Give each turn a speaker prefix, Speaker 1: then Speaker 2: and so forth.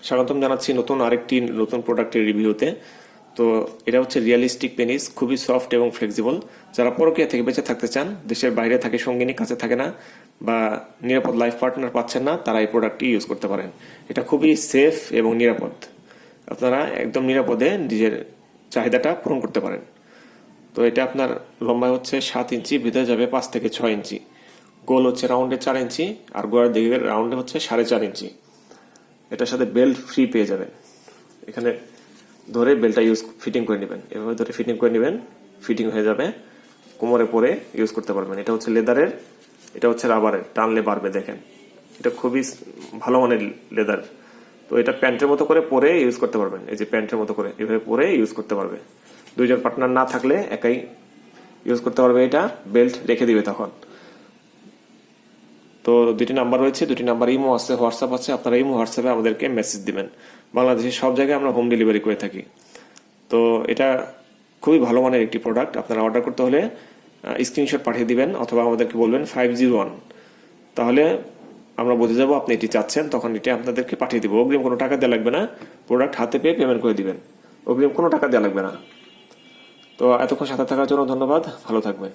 Speaker 1: স্বাগতম জানাচ্ছি আরেকটি নতুন প্রোডাক্টের রিভিউতে। তো এটা হচ্ছে রিয়েলিস্টিক পেনিস, খুবই সফট এবং ফ্লেক্সিবল। যারা পরকীয়া থেকে বেঁচে থাকতে চান, দেশের বাইরে থাকে সঙ্গিনী, কাছে থাকে না, বা নিরাপদ লাইফ পার্টনার পাচ্ছেন না, তারা এই প্রোডাক্টটি ইউজ করতে পারেন। এটা খুবই সেফ এবং নিরাপদ। আপনারা একদম নিরাপদে নিজের চাহিদাটা পূরণ করতে পারেন। তো এটা আপনার লম্বায় হচ্ছে 7 ইঞ্চি, ভিতরে যাবে 5 থেকে 6 ইঞ্চি, গোল হচ্ছে রাউন্ডে 4 ইঞ্চি, আর গোড়ার দিকে রাউন্ডে হচ্ছে 4.5 ইঞ্চি। এটার সাথে বেল্ট ফ্রি পেয়ে যাবেন। এখানে ধরে বেল্টটা ফিটিং করে নেবেন, এভাবে ধরে ফিটিং করে নেবেন, ফিটিং হয়ে যাবে, কোমরে পরে ইউজ করতে পারবেন। এটা হচ্ছে লেদারের, এটা হচ্ছে রাবারের, টানলে বাড়বে। দেখেন, এটা খুবই ভালো মানের লেদার। তো এটা প্যান্টের মতো করে পরে ইউজ করতে পারবেন। এই যে প্যান্টের মতো করে এভাবে পরে ইউজ করতে পারবে। দুইজন পার্টনার না থাকলে একাই ইউজ করতে পারবে। এটা বেল্ট রেখে দিবে তখন। তো দুটি নাম্বার রয়েছে, দুটি নাম্বার ইমো আছে, হোয়াটসঅ্যাপ আছে। আপনারা ইমো হোয়াটসঅ্যাপে আমাদেরকে মেসেজ দিবেন। বাংলাদেশের সব জায়গায় আমরা হোম ডেলিভারি করে থাকি। তো এটা খুবই ভালো মানের একটি প্রোডাক্ট। আপনারা অর্ডার করতে হলে স্ক্রিনশট পাঠিয়ে দিবেন, অথবা আমাদেরকে বলবেন 501, তাহলে আমরা বুঝে যাবো আপনি এটি চাচ্ছেন, তখন এটি আপনাদেরকে পাঠিয়ে দিব। অগ্রিম কোনো টাকা দেওয়া লাগবে না, প্রোডাক্ট হাতে পেয়ে পেমেন্ট করে দিবেন। অগ্রিম কোনো টাকা দেওয়া লাগবে না। তো এতক্ষণ সাথে থাকার জন্য ধন্যবাদ, ভালো থাকবেন।